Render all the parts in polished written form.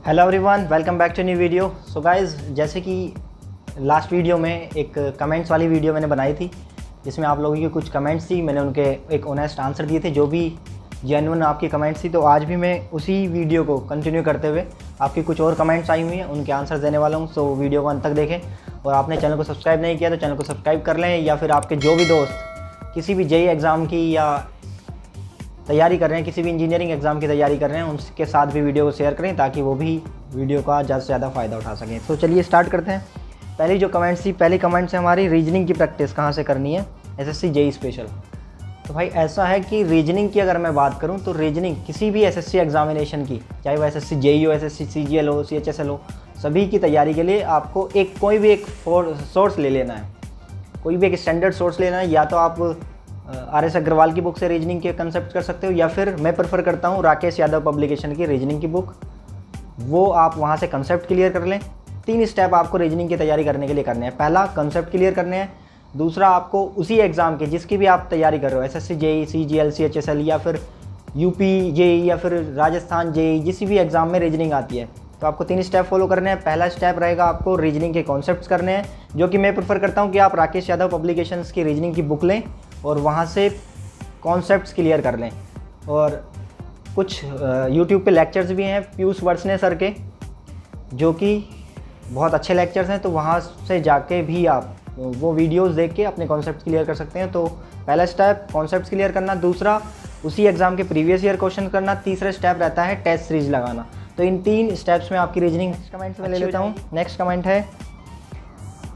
Hello everyone, welcome back to new video. So guys, जैसे कि last video में एक कमेंट्स वाली वीडियो मैंने बनाई थी जिसमें आप लोगों की कुछ कमेंट्स थी, मैंने उनके एक ऑनेस्ट आंसर दिए थे जो भी जेन्युइन आपकी कमेंट्स थी। तो आज भी मैं उसी वीडियो को कंटिन्यू करते हुए आपकी कुछ और कमेंट्स आई हुई हैं उनके आंसर देने वाला हूँ। सो वीडियो को अंत तक देखें और आपने चैनल को सब्सक्राइब नहीं किया तो चैनल को सब्सक्राइब कर लें, या फिर आपके जो भी दोस्त किसी भी जेईई एग्ज़ाम की या तैयारी कर रहे हैं, किसी भी इंजीनियरिंग एग्ज़ाम की तैयारी कर रहे हैं, उनके साथ भी वीडियो को शेयर करें ताकि वो भी वीडियो का ज़्यादा से ज़्यादा फ़ायदा उठा सकें। तो चलिए स्टार्ट करते हैं। पहली जो कमेंट्स थी, पहली कमेंट्स है हमारी, रीजनिंग की प्रैक्टिस कहाँ से करनी है एसएससी जेईई स्पेशल। तो भाई ऐसा है कि रीजनिंग की अगर मैं बात करूँ तो रीजनिंग किसी भी एसएससी एग्जामिनेशन की, चाहे वो एसएससी जेईई हो, एसएससी सीजीएल हो, सीएचएसएल हो, सभी की तैयारी के लिए आपको कोई भी एक सोर्स ले लेना है, कोई भी एक स्टैंडर्ड सोर्स लेना है। या तो आप आर.एस. अग्रवाल की बुक से रीजनिंग के कंसेप्ट कर सकते हो, या फिर मैं प्रेफर करता हूँ राकेश यादव पब्लिकेशन की रीजनिंग की बुक, वो आप वहाँ से कंसेप्ट क्लियर कर लें। 3 स्टेप आपको रीजनिंग की तैयारी करने के लिए करने हैं। पहला, कंसेप्ट क्लियर करने हैं। दूसरा, आपको उसी एग्ज़ाम के जिसकी भी आप तैयारी कर रहे हो, एसएससी जेईई, सीजीएल, सीएचएसएल, या फिर यूपी जेईई, या फिर राजस्थान जेईई, जिस भी एग्ज़ाम में रीजनिंग आती है, तो आपको 3 स्टेप फॉलो करने हैं। पहला स्टेप रहेगा आपको रीजनिंग के कॉन्सेप्ट्स करने हैं, जो कि मैं प्रेफर करता हूँ कि आप राकेश यादव पब्लिकेशंस की रीजनिंग की बुक लें और वहाँ से कॉन्सेप्ट्स क्लियर कर लें। और कुछ यूट्यूब पे लेक्चर्स भी हैं पीयूष वर्सने सर के, जो कि बहुत अच्छे लेक्चर्स हैं, तो वहाँ से जाके भी आप वो वीडियोस देख के अपने कॉन्सेप्ट्स क्लियर कर सकते हैं। तो पहला स्टेप कॉन्सेप्ट्स क्लियर करना, दूसरा उसी एग्ज़ाम के प्रीवियस ईयर क्वेश्चन करना, तीसरा स्टेप रहता है टेस्ट सीरीज लगाना। तो इन 3 स्टेप्स में आपकी रीजनिंग। कमेंट में ले लेता हूँ। नेक्स्ट कमेंट है,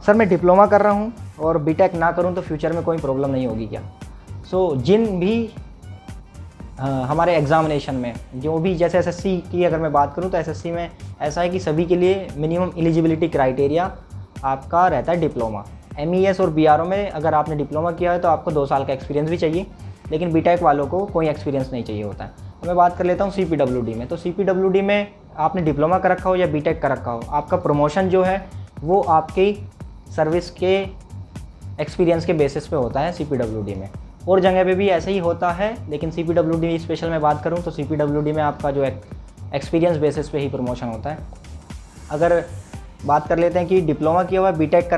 सर मैं डिप्लोमा कर रहा हूँ और बीटेक ना करूँ तो फ्यूचर में कोई प्रॉब्लम नहीं होगी क्या? जिन भी हमारे एग्ज़ामिनेशन में जो भी, जैसे एसएससी की अगर मैं बात करूं तो एसएससी में ऐसा है कि सभी के लिए मिनिमम एलिजिबिलिटी क्राइटेरिया आपका रहता है डिप्लोमा। एमईएस और बीआरओ में अगर आपने डिप्लोमा किया है तो आपको 2 साल का एक्सपीरियंस भी चाहिए, लेकिन बीटेक वालों को कोई एक्सपीरियंस नहीं चाहिए होता है। तो मैं बात कर लेता हूँ सीपीडब्ल्यूडी में। तो सीपीडब्ल्यूडी में आपने डिप्लोमा कर रखा हो या बीटेक कर रखा हो, आपका प्रमोशन जो है वो आपकी सर्विस के एक्सपीरियंस के बेसिस पे होता है सीपीडब्ल्यूडी में। और जगह पे भी ऐसे ही होता है, लेकिन सीपीडब्ल्यूडी स्पेशल में बात करूं तो सीपीडब्ल्यूडी में आपका जो एक्सपीरियंस बेसिस पे ही प्रमोशन होता है। अगर बात कर लेते हैं कि डिप्लोमा किया हुआ बीटेक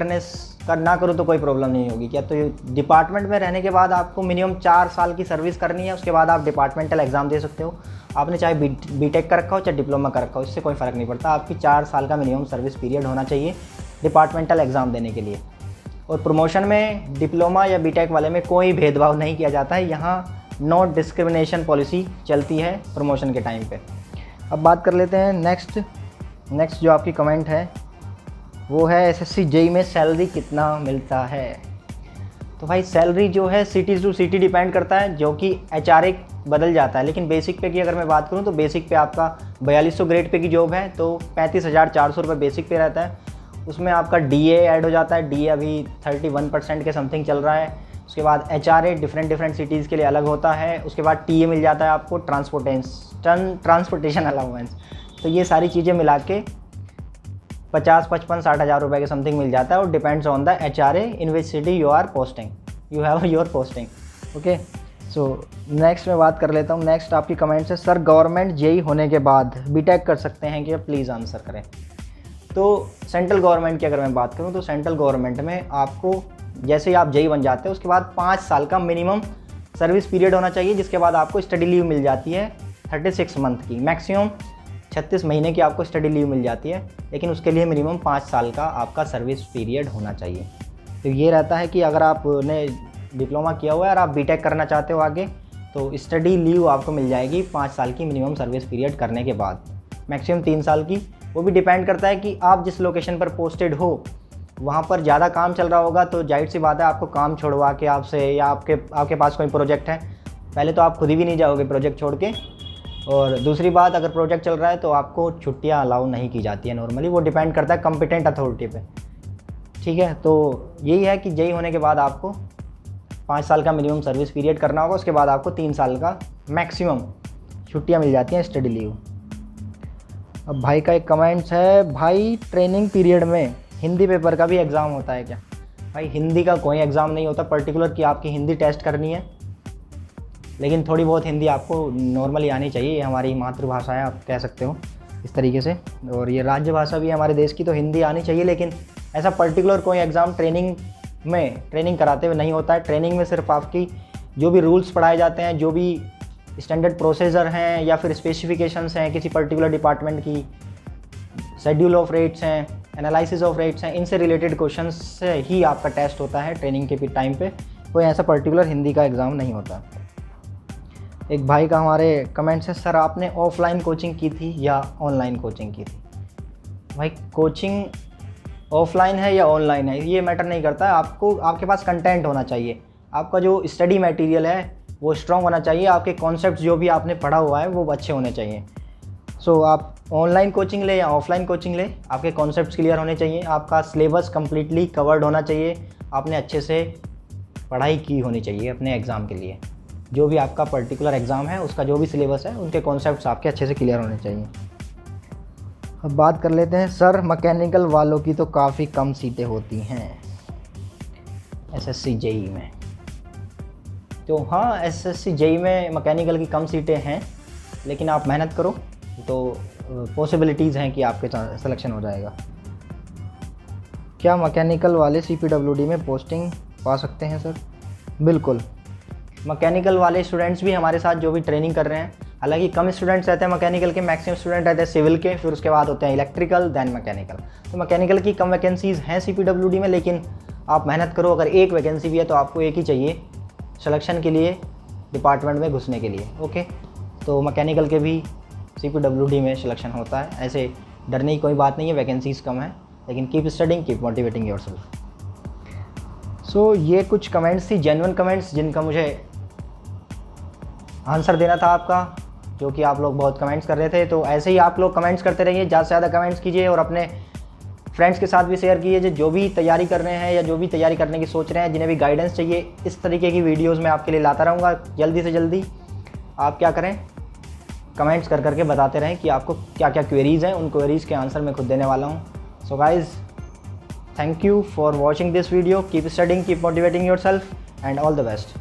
ना करूं तो कोई प्रॉब्लम नहीं होगी क्या? तो डिपार्टमेंट में रहने के बाद आपको मिनिमम 4 साल की सर्विस करनी है, उसके बाद आप डिपार्टमेंटल एग्ज़ाम दे सकते हो। आपने चाहे बीटेक कर रखा हो चाहे डिप्लोमा कर रखा हो, इससे कोई फ़र्क नहीं पड़ता। आपकी 4 साल का मिनिमम सर्विस पीरियड होना चाहिए डिपार्टमेंटल एग्ज़ाम देने के लिए। और प्रमोशन में डिप्लोमा या बीटेक वाले में कोई भेदभाव नहीं किया जाता है। यहाँ नो डिस्क्रिमिनेशन पॉलिसी चलती है प्रमोशन के टाइम पे। अब बात कर लेते हैं नेक्स्ट जो आपकी कमेंट है वो है, एसएससी जेईई में सैलरी कितना मिलता है? तो भाई सैलरी जो है सिटी टू सिटी डिपेंड करता है, जो कि एचआरए बदल जाता है। लेकिन बेसिक पे की अगर मैं बात करूँ तो बेसिक पे आपका 4200 ग्रेड पे की जॉब है तो 35,400 रुपये बेसिक पे रहता है। उसमें आपका डीए ऐड हो जाता है, डीए अभी 31% के समथिंग चल रहा है। उसके बाद एचआरए डिफरेंट सिटीज़ के लिए अलग होता है। उसके बाद टीए मिल जाता है आपको, ट्रांसपोर्टेशन अलाउंस। तो ये सारी चीज़ें मिला के 50, 55, 60 हज़ार रुपये के समथिंग मिल जाता है, और depends on the HRA in which city you have your posting. Okay, so next मैं बात कर लेता हूँ। नेक्स्ट आपकी कमेंट है, सर गवर्नमेंट जेईई होने के बाद बीटेक कर सकते हैं क्या? प्लीज़ आंसर करें। तो सेंट्रल गवर्नमेंट की अगर मैं बात करूं तो सेंट्रल गवर्नमेंट में आपको जैसे ही आप जेईई बन जाते हैं उसके बाद 5 साल का मिनिमम सर्विस पीरियड होना चाहिए, जिसके बाद आपको स्टडी लीव मिल जाती है 36 मंथ की, मैक्सिमम 36 महीने की आपको स्टडी लीव मिल जाती है, लेकिन उसके लिए मिनिमम 5 साल का आपका सर्विस पीरियड होना चाहिए। तो ये रहता है कि अगर आपने डिप्लोमा किया हुआ है और आप बीटेक करना चाहते हो आगे, तो स्टडी लीव आपको मिल जाएगी 5 साल की मिनिमम सर्विस पीरियड करने के बाद, मैक्सिमम 3 साल की। वो भी डिपेंड करता है कि आप जिस लोकेशन पर पोस्टेड हो वहाँ पर ज़्यादा काम चल रहा होगा तो जाहिर सी बात है आपको काम छोड़वा के आपसे, या आपके पास कोई प्रोजेक्ट है, पहले तो आप खुद ही भी नहीं जाओगे प्रोजेक्ट छोड़ के। और दूसरी बात, अगर प्रोजेक्ट चल रहा है तो आपको छुट्टियाँ अलाउ नहीं की जाती है नॉर्मली, वो डिपेंड करता है कॉम्पिटेंट अथॉरिटी पे। ठीक है, तो यही है कि जेईई होने के बाद आपको 5 साल का मिनिमम सर्विस पीरियड करना होगा, उसके बाद आपको 3 साल का मैक्सिमम छुट्टियाँ मिल जाती हैं स्टडी लीव। अब भाई का एक कमेंट्स है, भाई ट्रेनिंग पीरियड में हिंदी पेपर का भी एग्ज़ाम होता है क्या? भाई हिंदी का कोई एग्ज़ाम नहीं होता पर्टिकुलर कि आपकी हिंदी टेस्ट करनी है, लेकिन थोड़ी बहुत हिंदी आपको नॉर्मली आनी चाहिए, ये हमारी मातृभाषा है आप कह सकते हो। इस तरीके से। और ये राज्य भाषा भी है हमारे देश की, तो हिंदी आनी चाहिए। लेकिन ऐसा पर्टिकुलर कोई एग्ज़ाम ट्रेनिंग कराते हुए नहीं होता है। ट्रेनिंग में सिर्फ आपकी जो भी रूल्स पढ़ाए जाते हैं, जो भी स्टैंडर्ड प्रोसीजर हैं या फिर स्पेसिफिकेशंस हैं किसी पर्टिकुलर डिपार्टमेंट की, शेड्यूल ऑफ रेट्स हैं, एनालिसिस ऑफ रेट्स हैं, इनसे रिलेटेड क्वेश्चंस से ही आपका टेस्ट होता है ट्रेनिंग के टाइम पे। कोई ऐसा पर्टिकुलर हिंदी का एग्ज़ाम नहीं होता। एक भाई का हमारे कमेंट्स है, सर आपने ऑफलाइन कोचिंग की थी या ऑनलाइन कोचिंग की थी? भाई कोचिंग ऑफलाइन है या ऑनलाइन है ये मैटर नहीं करता है। आपके पास कंटेंट होना चाहिए, आपका जो स्टडी मटेरियल है वो स्ट्रॉन्ग होना चाहिए, आपके कॉन्सेप्ट जो भी आपने पढ़ा हुआ है वो अच्छे होने चाहिए। सो आप ऑनलाइन कोचिंग ले या ऑफलाइन कोचिंग ले, आपके कॉन्सेप्ट्स क्लियर होने चाहिए, आपका सिलेबस कम्प्लीटली कवर्ड होना चाहिए, आपने अच्छे से पढ़ाई की होनी चाहिए अपने एग्ज़ाम के लिए। जो भी आपका पर्टिकुलर एग्ज़ाम है उसका जो भी सिलेबस है उनके कॉन्सेप्ट्स आपके अच्छे से क्लियर होने चाहिए। अब बात कर लेते हैं, सर मैकेनिकल वालों की तो काफ़ी कम सीटें होती हैं एसएससी जेई में। तो हाँ, एसएससी जेई में मैकेनिकल की कम सीटें हैं, लेकिन आप मेहनत करो तो पॉसिबिलिटीज़ हैं कि आपके सिलेक्शन हो जाएगा। क्या मैकेनिकल वाले सीपीडब्ल्यूडी में पोस्टिंग पा सकते हैं सर? बिल्कुल, मैकेनिकल वाले स्टूडेंट्स भी हमारे साथ जो भी ट्रेनिंग कर रहे हैं, हालांकि कम स्टूडेंट्स रहते हैं मैकेनिकल के, मैक्सिमम स्टूडेंट रहते हैं सिविल के, फिर उसके बाद होते हैं इलेक्ट्रिकल, देन मैकेनिकल। तो मैकेनिकल की कम वैकेंसीज़ हैं सीपीडब्ल्यूडी में, लेकिन आप मेहनत करो। अगर एक वैकेंसी भी है तो आपको एक ही चाहिए सिलेक्शन के लिए, डिपार्टमेंट में घुसने के लिए। ओके, तो मैकेनिकल के भी सीपीडब्ल्यूडी में सिलेक्शन होता है, ऐसे डरने की कोई बात नहीं है, वैकेंसीज़ कम है, लेकिन keep studying, keep motivating yourself. So ये कुछ कमेंट्स थी, जेन्युइन कमेंट्स, जिनका मुझे आंसर देना था आपका, जो कि आप लोग बहुत कमेंट्स कर रहे थे। तो ऐसे ही आप लोग कमेंट्स करते रहिए, ज़्यादा से ज़्यादा कमेंट्स कीजिए और अपने फ्रेंड्स के साथ भी शेयर कीजिए जो भी तैयारी कर रहे हैं या जो भी तैयारी करने की सोच रहे हैं, जिन्हें भी गाइडेंस चाहिए। इस तरीके की वीडियोज़ मैं आपके लिए लाता रहूँगा जल्दी से जल्दी। आप क्या करें, कमेंट्स कर करके बताते रहें कि आपको क्या क्या क्वेरीज़ हैं, उन क्वेरीज़ के आंसर मैं खुद देने वाला हूँ। So guys, thank you for watching this video, keep studying, keep motivating yourself and all the best.